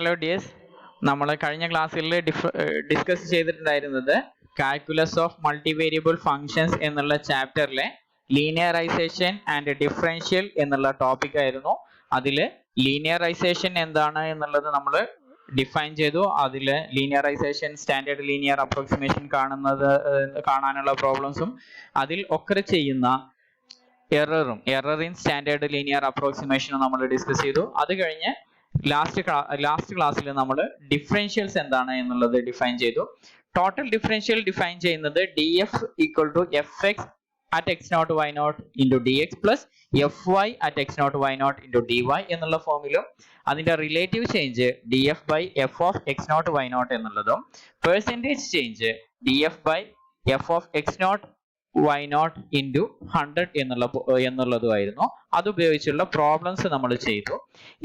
Hello dears, നമ്മൾ കഴിഞ്ഞ ക്ലാസ്സിൽ ഡിസ്കസ് ചെയ്തിട്ടുണ്ടായിരുന്നത് കാൽക്കുലസ് ഓഫ് മൾട്ടിവേരിയബിൾ ഫങ്ഷൻസ് എന്നുള്ള ചാപ്റ്ററിലെ ലീനിയറൈസേഷൻ ആൻഡ് ഡിഫറൻഷ്യൽ എന്നുള്ള ടോപ്പിക് ആയിരുന്നു. അതിൽ ലീനിയറൈസേഷൻ എന്താണ് എന്നുള്ളത് നമ്മൾ ഡിഫൈൻ ചെയ്തു. അതിൽ ലീനിയറൈസേഷൻ, സ്റ്റാൻഡേർഡ് ലീനിയർ അപ്രോക്സിമേഷൻ കാണാനുള്ള പ്രോബ്ലംസും അതിൽ ഒക്കർ ചെയ്യുന്ന എറർ ഇൻ സ്റ്റാൻഡേർഡ് ലീനിയർ അപ്രോക്സിമേഷനും നമ്മൾ ഡിസ്കസ് ചെയ്തു. അത് കഴിഞ്ഞ് ലാസ്റ്റ് ക്ലാസ്സിൽ നമ്മൾ ഡിഫറൻഷ്യൽസ് എന്താണ് എന്നുള്ളത് ഡിഫൈൻ ചെയ്തു. ടോട്ടൽ ഡിഫറൻഷ്യൽ ഡിഫൈൻ ചെയ്യുന്നത് df equal to fx at x naught y naught into dx plus fy at x naught y naught into dy എന്നുള്ള ഫോമിലും അതിന്റെ relative change df by f of x naught y naught എന്നുള്ളതും percentage change df by f of x naught y naught into 100 എന്നുള്ളതുമായിരുന്നു. അതുപയോഗിച്ചുള്ള problems നമ്മൾ ചെയ്തു.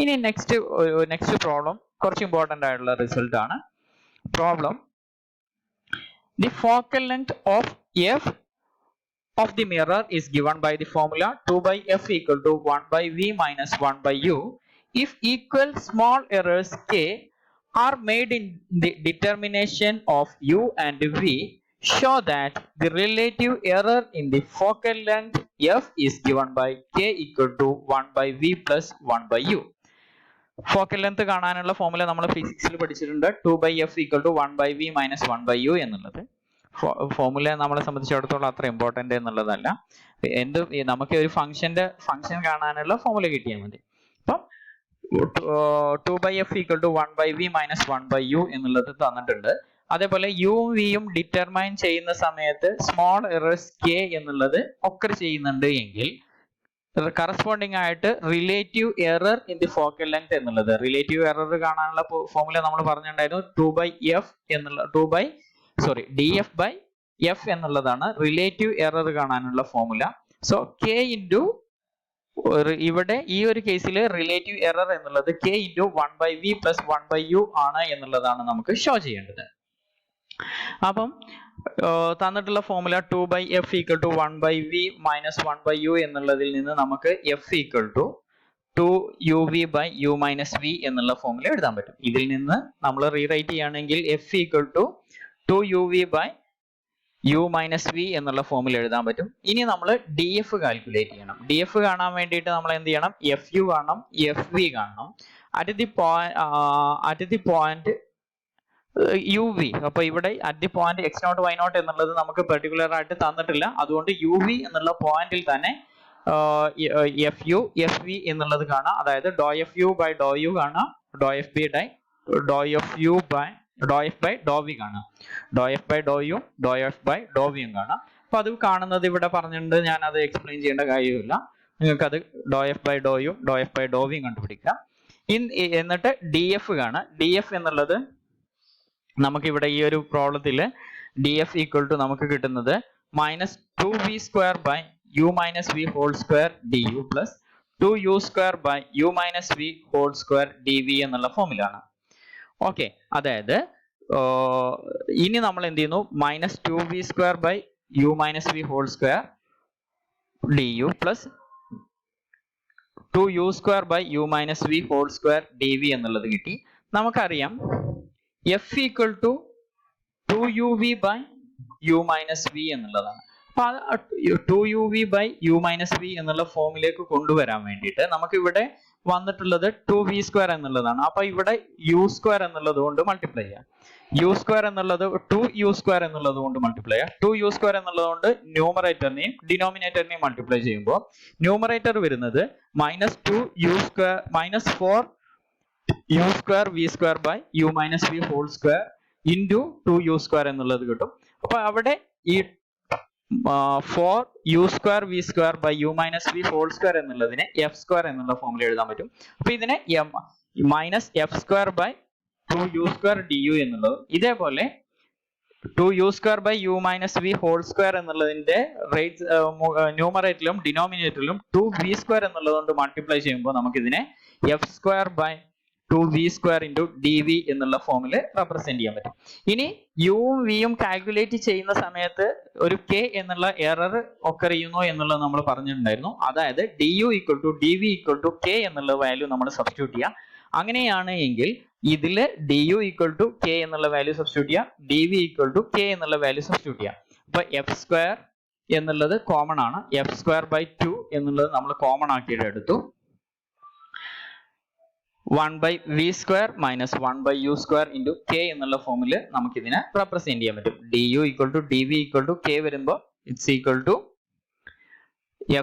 ഇനി next problem കുറച്ച് ഇമ്പോർട്ടൻ്റ് ആയിട്ടുള്ള റിസൾട്ട് ആണ്. Problem: the focal length of f of the mirror is given by the formula 2 by f equal to 1 by v minus 1 by u. If equal small errors k are made in the determination of u and v, show that the relative error in the focal length f is given by k equal to 1 by v plus 1 by u. Focal length കാണാനുള്ള formula നമ്മൾ ഫിസിക്സിൽ പഠിച്ചിട്ടുണ്ട്. 2 by f equal to 1 by v minus 1 by u എന്നുള്ളത്. Formula നമ്മളെ സംബന്ധിച്ചിടത്തോളം അത്ര important എന്നുള്ളതല്ല. നമുക്ക് ഒരു ഫംഗ്ഷൻ കാണാനുള്ള ഫോർമുല കിട്ടിയാൽ മതി. അപ്പം 2 by f equal to 1 by v minus 1 by u എന്നുള്ളത് തന്നിട്ടുണ്ട്. അതേപോലെ യും വിയും ഡിറ്റർമൈൻ ചെയ്യുന്ന സമയത്ത് സ്മോൾ എറേഴ്സ് കെ എന്നുള്ളത് ഒക്കർ ചെയ്യുന്നുണ്ട് എങ്കിൽ കറസ്പോണ്ടിങ് ആയിട്ട് relative error in the focal length എന്നുള്ളത്, റിലേറ്റീവ് എറർ കാണാനുള്ള ഫോർമുല നമ്മൾ പറഞ്ഞിട്ടുണ്ടായിരുന്നു. 2 by f എന്നുള്ള df by f എന്നുള്ളതാണ് റിലേറ്റീവ് എറർ കാണാനുള്ള ഫോർമുല. സോ k ഇൻറ്റു, ഇവിടെ ഈ ഒരു കേസിൽ റിലേറ്റീവ് എറർ എന്നുള്ളത് k into 1 by v plus 1 by u ആണ് എന്നുള്ളതാണ് നമുക്ക് ഷോ ചെയ്യേണ്ടത്. അപ്പം തന്നിട്ടുള്ള formula 2 by f equal to 1 by v minus 1 by u എന്നുള്ളതിൽ നിന്ന് നമുക്ക് f equal to 2 uv by u minus v എന്നുള്ള ഫോർമുല എഴുതാൻ പറ്റും. ഇതിൽ നിന്ന് നമ്മൾ റീറൈറ്റ് ചെയ്യുകയാണെങ്കിൽ f equal to 2 uv by u minus v എന്നുള്ള ഫോർമുല എഴുതാൻ പറ്റും. ഇനി നമ്മൾ df കാൽക്കുലേറ്റ് ചെയ്യണം. df കാണാൻ വേണ്ടിയിട്ട് നമ്മൾ എന്ത് ചെയ്യണം? fu കാണണം, fv കാണണം. At the point uv. അപ്പൊ ഇവിടെ at the point x naught y naught എന്നുള്ളത് നമുക്ക് പെർട്ടിക്കുലർ ആയിട്ട് തന്നിട്ടില്ല. അതുകൊണ്ട് uv എന്നുള്ള പോയിന്റിൽ തന്നെ fu fv എന്നുള്ളത് കാണാം. അതായത് ഡോ fu ബൈ ഡോ u കാണാം, ഡോ fb ബൈ ഡോ v കാണാം, ഡോ f ബൈ ഡോ u, ഡോ f ബൈ ഡോ v കാണാം. അപ്പൊ അത് കാണുന്നത് ഇവിടെ പറഞ്ഞിട്ടുണ്ട്, ഞാൻ അത് എക്സ്പ്ലെയിൻ ചെയ്യേണ്ട കാര്യമില്ല. നിങ്ങൾക്ക് അത് ഡോ f ബൈ ഡോ u, ഡോ f ബൈ ഡോ v കണ്ടുപിടിക്കാം. എന്നിട്ട് df കാണാം. df എന്നുള്ളത് നമുക്ക് ഇവിടെ ഈ ഒരു പ്രോബ്ലത്തിൽ df ഈക്വൽ ടു നമുക്ക് കിട്ടുന്നത് minus 2v square by u minus v whole square du plus 2u square by u minus v whole square dv എന്നുള്ള ഫോമിലാണ്. ഓക്കെ, അതായത് ഇനി നമ്മൾ എന്ത് ചെയ്യുന്നു? Minus 2v square by u minus v whole square du plus 2u square by u minus v whole square dv എന്നുള്ളത് കിട്ടി. നമുക്കറിയാം f equal to 2uv by u minus v എന്നുള്ളതാണ്. അപ്പൊ 2uv by u minus v എന്നുള്ള ഫോമിലേക്ക് കൊണ്ടുവരാൻ വേണ്ടിയിട്ട് നമുക്ക് ഇവിടെ വന്നിട്ടുള്ളത് 2v സ്ക്വയർ എന്നുള്ളതാണ്. അപ്പൊ ഇവിടെ u സ്ക്വയർ എന്നുള്ളത് കൊണ്ട് മൾട്ടിപ്ലൈ ചെയ്യാം. u സ്ക്വയർ എന്നുള്ളത് 2u സ്ക്വയർ എന്നുള്ളത് കൊണ്ട് മൾട്ടിപ്ലൈ ചെയ്യാം. 2u സ്ക്വയർ എന്നുള്ളത് കൊണ്ട് ന്യൂമറേറ്ററിനെയും ഡിനോമിനേറ്ററിനെയും മൾട്ടിപ്ലൈ ചെയ്യുമ്പോൾ ന്യൂമറേറ്റർ വരുന്നത് minus 2u square minus 4u square v square by u minus v whole square into 2u square എന്നുള്ളത് കിട്ടും. അപ്പൊ അവിടെ ഈ 4u square v square by u minus v whole square എന്നുള്ളതിനെ f സ്ക്വയർ എന്നുള്ള ഫോമിൽ എഴുതാൻ പറ്റും. അപ്പൊ ഇതിനെ minus f square by 2u square du എന്നുള്ളത്. ഇതേപോലെ 2u square by u minus v whole square എന്നുള്ളതിന്റെ ന്യൂമറേറ്ററിലും ഡിനോമിനേറ്ററിലും 2v സ്ക്വയർ എന്നുള്ളത് കൊണ്ട് മൾട്ടിപ്ലൈ ചെയ്യുമ്പോൾ നമുക്ക് ഇതിനെ f square by 2v square into dv എന്നുള്ള ഫോമിൽ റെപ്രസെന്റ് ചെയ്യാൻ പറ്റും. ഇനി യും വിയും കാൽക്കുലേറ്റ് ചെയ്യുന്ന സമയത്ത് ഒരു k എന്നുള്ള എറർ ഒക്കർ ചെയ്യുന്നു എന്നുള്ളത് നമ്മൾ പറഞ്ഞിട്ടുണ്ടായിരുന്നു. അതായത് du equal to dv equal to k എന്നുള്ള വാല്യൂ നമ്മൾ സബ്സ്റ്റിറ്റ്യൂട്ട് ചെയ്യാം. അങ്ങനെയാണ് എങ്കിൽ ഇതില് du ഈക്വൽ ടു k എന്നുള്ള വാല്യൂ സബ്സ്റ്റിറ്റ്യൂട്ട് ചെയ്യാം, dv ഈക്വൽ ടു k എന്നുള്ള വാല്യൂ സബ്സ്റ്റിറ്റ്യൂട്ട് ചെയ്യാം. അപ്പൊ എഫ് സ്ക്വയർ എന്നുള്ളത് കോമൺ ആണ്. എഫ് സ്ക്വയർ ബൈ 2 എന്നുള്ളത് നമ്മൾ കോമൺ ആക്കിയിട്ട് എടുത്തു. 1 by v square minus 1 by u square into k എന്നുള്ള ഫോമിൽ നമുക്ക് ഇതിനെ റെപ്രസെന്റ് ചെയ്യാൻ പറ്റും. du equal to dv equal to k വരുമ്പോൾ it's equal to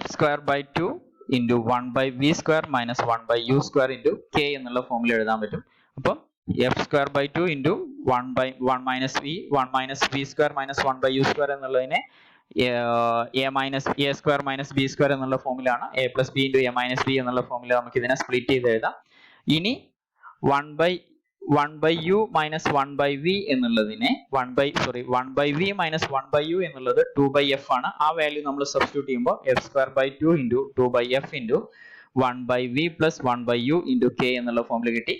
f square by 2 into 1 by v square minus 1 by u square into k എന്നുള്ള ഫോമിൽ എഴുതാൻ പറ്റും. അപ്പോൾ f square by 2 into 1 by 1 minus v square minus 1 by u square എന്നുള്ളതിനെ a minus a square minus b square എന്നുള്ള ഫോമിലാണ്. a plus b into a minus b എന്നുള്ള ഫോമിൽ നമുക്ക് ഇതിനെ സ്പ്ലിറ്റ് ചെയ്ത് എഴുതാം. ഇനി 1 by u minus 1 by v എന്നുള്ളതിനെ 1 by v minus 1 by u എന്നുള്ളത് 2 by f ആണ്. ആ വാല്യൂ നമ്മൾ സബ്സ്റ്റിറ്റ്യൂട്ട് ചെയ്യുമ്പോൾ f square by 2 into 2 by f into 1 by v plus 1 by u into k എന്നുള്ള ഫോമിൽ കിട്ടി.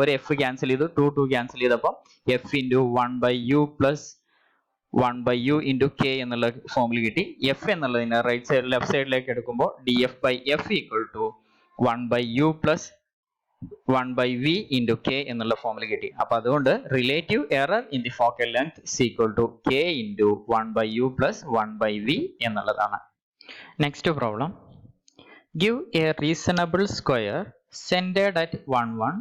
ഒരു f ക്യാൻസൽ ചെയ്തു, 2 ക്യാൻസൽ ചെയ്തപ്പോൾ f into 1 by u plus 1 by u into k എന്നുള്ള ഫോമിൽ കിട്ടി. f എന്നുള്ളതിനെ റൈറ്റ് സൈഡ് ലെഫ്റ്റ് സൈഡിലേക്ക് എടുക്കുമ്പോൾ df by f equal to 1 by u plus 1 by v into k എന്നുള്ള ഫോമിൽ കിട്ടി. അപ്പൊ അതുകൊണ്ട് relative error in the focal length is equal to k into 1 by u plus 1 by v എന്നുള്ളതാണ്. Next problem. Give a reasonable square centered at 1 1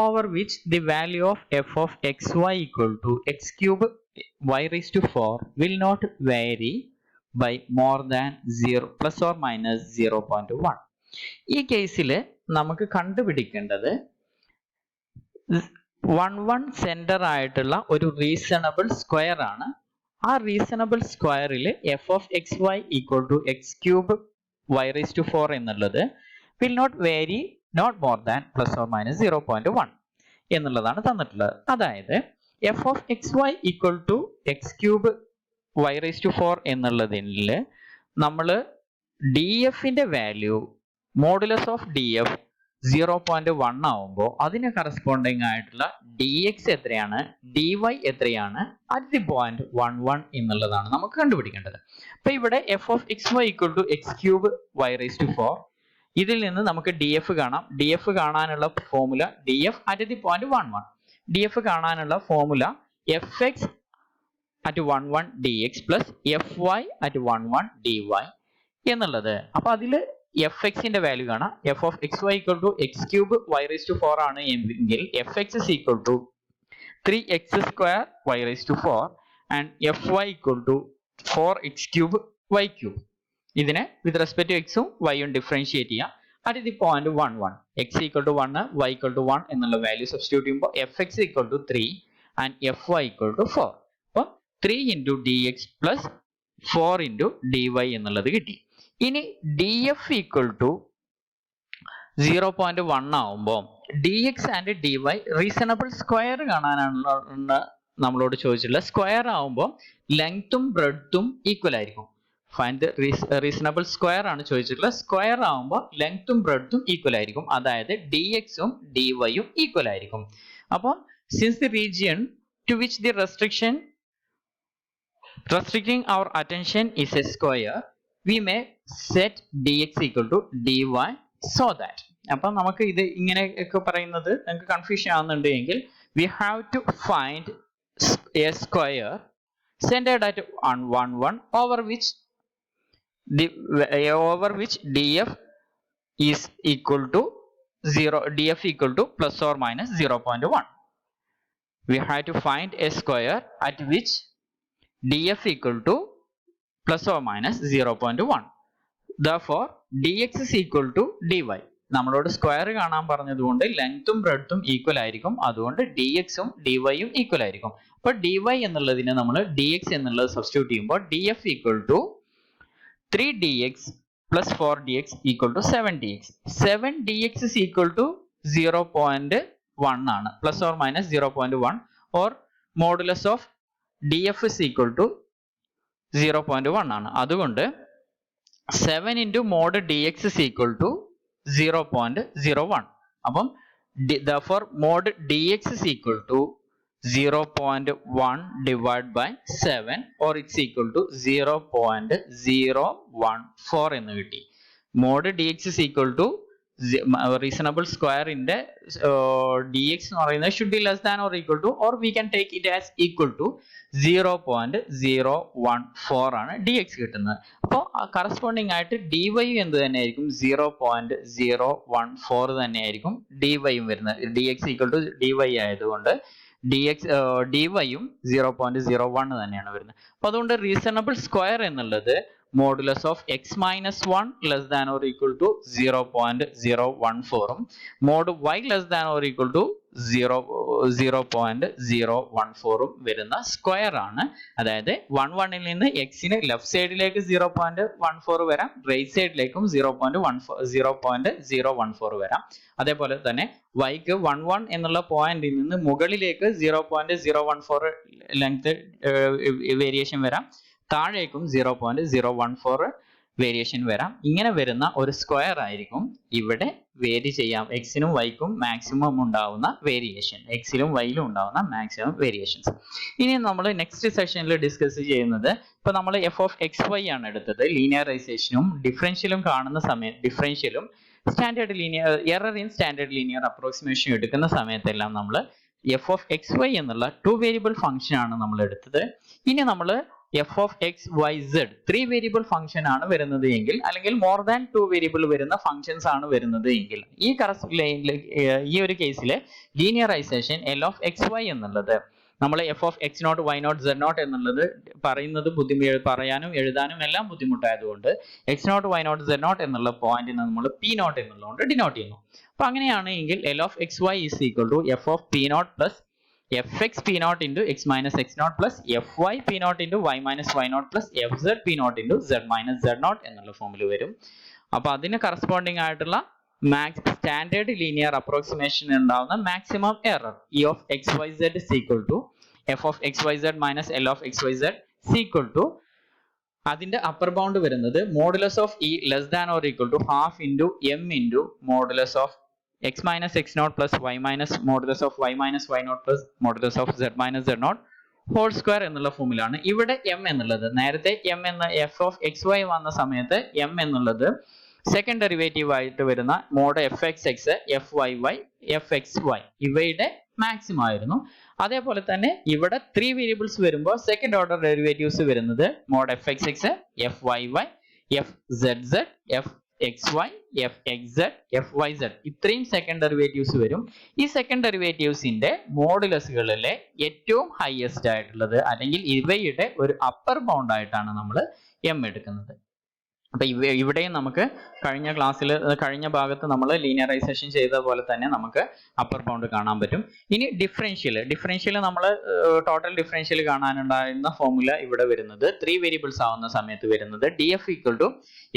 over which the value of f of xy equal to x cube y raised to 4 will not vary by more than 0 plus or minus 0.1. ഈ കേസിൽ നമുക്ക് കണ്ടുപിടിക്കേണ്ടത് 1 centre ആയിട്ടുള്ള ഒരു reasonable square ആണ്. ആ reasonable സ്ക്വയറിൽ f of xy equal to x cube y raised to 4 എന്നുള്ളത് will not vary not more than plus or minus 0.1 എന്നുള്ളതാണ് തന്നിട്ടുള്ളത്. അതായത് f of xy equal to x cube y raised to 4 എന്നുള്ളതിൽ നമ്മൾ df ന്റെ value modulus of df 0.1 ആവുമ്പോൾ അതിന് corresponding ആയിട്ടുള്ള dx എത്രയാണ്, dy എത്രയാണ് at the point 1 1 എന്നുള്ളതാണ് നമുക്ക് കണ്ടുപിടിക്കേണ്ടത്. അപ്പൊ ഇവിടെ f of xy equal to x cube y raised to 4, ഇതിൽ നിന്ന് നമുക്ക് df കാണാം. df കാണാനുള്ള formula df at the point 1 1. df കാണാനുള്ള formula fx at 1 1 dx plus fy at 1 1 dy എന്നുള്ളത്. അപ്പൊ അതിൽ fx ന്റെ വാല്യൂ കാണാം. f of xy equal to x cube y raised to 4 ആണ് എങ്കിൽ fx is equal to 3x square y raised to 4 and fy equal to 4x cube y cube. ഇതിനെ with respect to x ഉം y ഉം differentiate ചെയ്യാം. at the point 1 1 x equal to 1 y equal to 1 എന്നുള്ള value substitute ചെയ്യുമ്പോൾ fx equal to 3 and fy equal to 4. അപ്പോൾ 3 into dx plus 4 into dy എന്നുള്ളത് കിട്ടി. ഇനി df equal to 0.1 ആവുമ്പോൾ dx and dy reasonable square കാണാനാണ് നമ്മളോട് ചോദിച്ചിട്ടുള്ളത്. സ്ക്വയർ ആവുമ്പോൾ ലെങ്ത്തും ബ്രെഡ്ത്തും ഈക്വൽ ആയിരിക്കും. ഫൈൻഡ് റീസണബിൾ സ്ക്വയർ ആണ് ചോദിച്ചിട്ടുള്ളത്. സ്ക്വയർ ആവുമ്പോൾ ലെങ്ത്തും ബ്രെഡ്ത്തും ഈക്വൽ ആയിരിക്കും. അതായത് dx ഉം dy ഉം ഈക്വൽ ആയിരിക്കും. അപ്പോൾ since the region to which the restricting our attention is a square, we may set dx equal to dy so that. അപ്പം നമുക്ക് ഇത് ഇങ്ങനെയൊക്കെ പറയുന്നത് നിങ്ങൾക്ക് confusion ആവുന്നുണ്ടെങ്കിൽ we have to find a square centered at 1 1 over which df is equal to 0, df equal to plus or minus 0.1. We have to find a square at which df equal to plus or minus 0.1. Therefore dx is equal to dy. നമ്മളോട് square കാണാൻ പറഞ്ഞതുകൊണ്ട് ലെങ്ത്തും ബ്രെഡ്ത്തും equal ആയിരിക്കും. അതുകൊണ്ട് dx ഉം dy ഉം equal ആയിരിക്കും. അപ്പോൾ dy എന്നുള്ളതിനെ നമ്മൾ dx എന്നുള്ളത് സബ്സ്റ്റിറ്റ്യൂട്ട് ചെയ്യുമ്പോൾ df equal to 3dx plus 4dx equal to 7dx. 7dx is equal to 0.1 ആണ്, plus or minus 0.1, or modulus of df is equal to 0.1 ആണ്. അതുകൊണ്ട് 7 into mod dx is equal to 0.01. അപ്പം therefore mod dx is equal to 0.1 divided by 7, or it's equal to 0.014 എന്ന് കിട്ടി. mod dx is equal to reasonable square inde dx എന്ന് പറയുന്നത് should be less than or equal to, or we can take it as equal to 0.014 ആണ് dx കിട്ടുന്നത്. അപ്പോൾ corresponding ആയിട്ട് dy എന്ത് തന്നെയായിരിക്കും 0.014 തന്നെയായിരിക്കും dy യും വരുന്നത്. dx equal to dy ആയതുകൊണ്ട് dy യും 0.01 തന്നെയാണ് വരുന്നത്. അപ്പൊ അതുകൊണ്ട് റീസണബിൾ സ്ക്വയർ എന്നുള്ളത് modulus of x minus 1 less than or equal to 0.014 ഉം mod y less than or equal to 0.014 ഉം വരുന്ന സ്ക്വയർ ആണ്. അതായത് 1 ൽ നിന്ന് എക്സിന് ലെഫ്റ്റ് സൈഡിലേക്ക് 0.14 വരാം, റൈറ്റ് സൈഡിലേക്കും 0.014 വരാം. അതേപോലെ തന്നെ yക്ക് 1 എന്നുള്ള പോയിന്റിൽ നിന്ന് മുകളിലേക്ക് 0.014 ലെങ്ത് വേരിയേഷൻ വരാം, താഴേക്കും 0.014 വേരിയേഷൻ വരാം. ഇങ്ങനെ വരുന്ന ഒരു സ്ക്വയർ ആയിരിക്കും ഇവിടെ വേരി ചെയ്യാം. എക്സിനും വൈക്കും മാക്സിമം ഉണ്ടാവുന്ന വേരിയേഷൻ, എക്സിലും വൈയിലും ഉണ്ടാവുന്ന മാക്സിമം വേരിയേഷൻസ്. ഇനി നമ്മൾ നെക്സ്റ്റ് സെഷനിൽ ഡിസ്കസ് ചെയ്യുന്നത്, ഇപ്പൊ നമ്മൾ എഫ് ഓഫ് എക്സ് വൈ ആണ് എടുത്തത്. ലീനിയറൈസേഷനും ഡിഫറൻഷ്യലും കാണുന്ന സമയത്ത്, ഡിഫറൻഷ്യലും standard linear error in standard linear approximation എടുക്കുന്ന സമയത്തെല്ലാം നമ്മൾ എഫ് ഓഫ് എക്സ് വൈ എന്നുള്ള 2 വേരിയബിൾ ഫംഗ്ഷൻ ആണ് നമ്മൾ എടുത്തത്. ഇനി നമ്മൾ f of x y z 3 variable function ആണ് വരുന്നത് എങ്കിൽ, അല്ലെങ്കിൽ മോർ ദാൻ 2 വേരിയബിൾ വരുന്ന ഫംഗ്ഷൻസ് ആണ് വരുന്നത് എങ്കിൽ, ഈ ഒരു കേസിലെ linearization L of x y എന്നുള്ളത് നമ്മൾ f of x naught y naught z naught എന്നുള്ളത് പറയുന്നത് പറയാനും എഴുതാനും എല്ലാം ബുദ്ധിമുട്ടായതുകൊണ്ട് x naught y naught z naught എന്നുള്ള പോയിന്റിന് നമ്മൾ പി നോട്ട് എന്നുള്ളതുകൊണ്ട് ഡിനോട്ട് ചെയ്യുന്നു. അപ്പൊ അങ്ങനെയാണ് എങ്കിൽ l of x y is equal to f of p naught plus fx p naught into x minus x naught plus fy p naught into y minus y naught plus fz p naught into z minus z naught എന്നുള്ള ഫോമിൽ വരും. അപ്പൊ അതിന് corresponding ആയിട്ടുള്ള standard linear approximation ഉണ്ടാവുന്ന maximum error e of xyz is equal to f of xyz minus l of xyz is equal to അതിന്റെ upper bound വരുന്നത് modulus of e less than or equal to half into m into modulus of x minus x naught plus y minus modulus of y minus y naught plus modulus of z minus z naught whole square എന്നുള്ള ഫോമിലാണ്. ഇവിടെ m എന്നുള്ളത് നേരത്തെ m എന്ന f of x y വന്ന സമയത്ത് m എന്നുള്ളത് second derivative ആയിട്ട് വരുന്ന mod f x x f y y f x y ഇവയുടെ മാക്സിമം ആയിരുന്നു. അതേപോലെ തന്നെ ഇവിടെ 3 വേരിയബിൾസ് വരുമ്പോൾ സെക്കൻഡ് ഓർഡർ ഡെറിവേറ്റീവ്സ് വരുന്നത് mod f x x f y y f z z f x y f x z f y z ഇത്രയും second derivatives വരും. ഈ സെക്കൻഡ് ഡെറിവേറ്റീവ്സിന്റെ മോഡുലസുകളിലെ ഏറ്റവും ഹയസ്റ്റ് ആയിട്ടുള്ളത് അല്ലെങ്കിൽ ഇവയുടെ ഒരു അപ്പർ ബൗണ്ട് ആയിട്ടാണ് നമ്മൾ എം എടുക്കുന്നത്. അപ്പൊ ഇവിടെയും നമുക്ക് കഴിഞ്ഞ ഭാഗത്ത് നമ്മൾ ലീനിയറൈസേഷൻ ചെയ്ത പോലെ തന്നെ നമുക്ക് അപ്പർ ബൗണ്ട് കാണാൻ പറ്റും. ഇനി ഡിഫറൻഷ്യൽ നമ്മൾ ടോട്ടൽ ഡിഫറൻഷ്യൽ കാണാനുണ്ടായിരുന്ന ഫോർമുല ഇവിടെ വരുന്നത് 3 വേരിയബിൾസ് ആവുന്ന സമയത്ത് വരുന്നത് d f equal to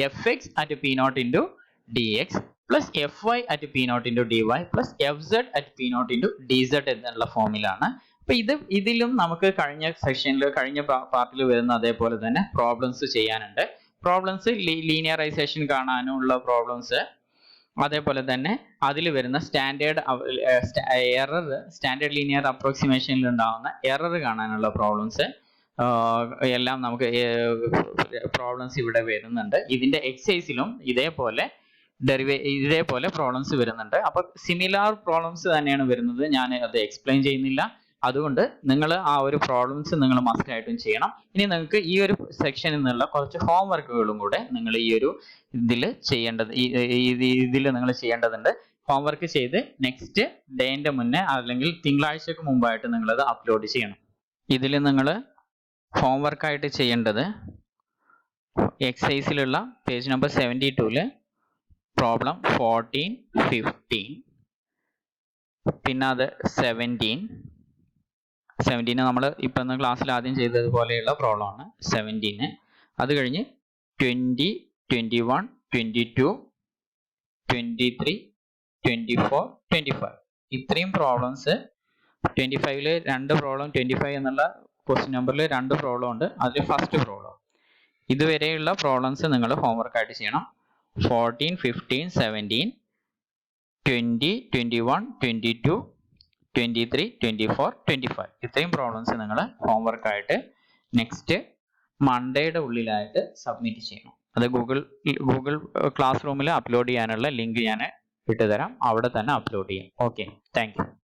f x at p naught into d x plus f y at p naught into d y plus f z at p naught into d z എന്നുള്ള ഫോമിലാണ്. അപ്പൊ ഇതിലും നമുക്ക് കഴിഞ്ഞ സെഷനിൽ കഴിഞ്ഞ പാർട്ടിൽ വരുന്ന അതേപോലെ തന്നെ പ്രോബ്ലംസ് ചെയ്യാനുണ്ട്. പ്രോബ്ലംസ് ലീനിയറൈസേഷൻ കാണാനുള്ള പ്രോബ്ലംസ്, അതേപോലെ തന്നെ അതിൽ വരുന്ന സ്റ്റാൻഡേർഡ് ലീനിയർ അപ്രോക്സിമേഷനിൽ ഉണ്ടാവുന്ന എറർ കാണാനുള്ള പ്രോബ്ലംസ് എല്ലാം നമുക്ക് പ്രോബ്ലംസ് ഇവിടെ വരുന്നുണ്ട്. ഇതിന്റെ എക്സസൈസിലും ഇതേപോലെ പ്രോബ്ലംസ് വരുന്നുണ്ട്. അപ്പൊ സിമിലർ പ്രോബ്ലംസ് തന്നെയാണ് വരുന്നത്. ഞാൻ അത് എക്സ്പ്ലെയിൻ ചെയ്യുന്നില്ല. അതുകൊണ്ട് നിങ്ങൾ ആ ഒരു പ്രോബ്ലംസ് നിങ്ങൾ മസ്റ്റ് ആയിട്ടും ചെയ്യണം. ഇനി നിങ്ങൾക്ക് ഈ ഒരു സെക്ഷനിൽ നിന്നുള്ള കുറച്ച് ഹോംവർക്കുകളും കൂടെ നിങ്ങൾ ഈ ഒരു ഇതിൽ നിങ്ങൾ ചെയ്യേണ്ടതുണ്ട്. ഹോംവർക്ക് ചെയ്ത് നെക്സ്റ്റ് ഡേന്റെ മുന്നേ അല്ലെങ്കിൽ തിങ്കളാഴ്ചക്ക് മുമ്പായിട്ട് നിങ്ങൾ അത് അപ്ലോഡ് ചെയ്യണം. ഇതിൽ നിങ്ങൾ ഹോംവർക്കായിട്ട് ചെയ്യേണ്ടത് എക്സസൈസിലുള്ള പേജ് നമ്പർ 72 പ്രോബ്ലം 14, 15, പിന്നെ അത് 17 നമ്മൾ ഇപ്പം ക്ലാസ്സിൽ ആദ്യം ചെയ്തതുപോലെയുള്ള പ്രോബ്ലം ആണ് 17. അത് കഴിഞ്ഞ് 20, 21, 22, 23, 24, 25 ഇത്രയും പ്രോബ്ലംസ് 25ൽ 2 പ്രോബ്ലം 25 എന്നുള്ള ക്വസ്റ്റ്യൻ നമ്പറിൽ 2 പ്രോബ്ലം ഉണ്ട്. അതിൽ ഫസ്റ്റ് പ്രോബ്ലം ഇതുവരെയുള്ള പ്രോബ്ലംസ് നിങ്ങൾ ഹോംവർക്ക് ആയിട്ട് ചെയ്യണം. 14, 15, 17, 20, 21, 22, 23, 24, 25 ഇത്രയും പ്രോബ്ലംസ് നിങ്ങൾ ഹോംവർക്ക് ആയിട്ട് നെക്സ്റ്റ് മൺഡേയുടെ ഉള്ളിലായിട്ട് സബ്മിറ്റ് ചെയ്യണം. അത് ഗൂഗിൾ ക്ലാസ് റൂമിൽ അപ്ലോഡ് ചെയ്യാനുള്ള ലിങ്ക് ഞാൻ ഇട്ടുതരാം, അവിടെ തന്നെ അപ്ലോഡ് ചെയ്യാം. Okay, thank you.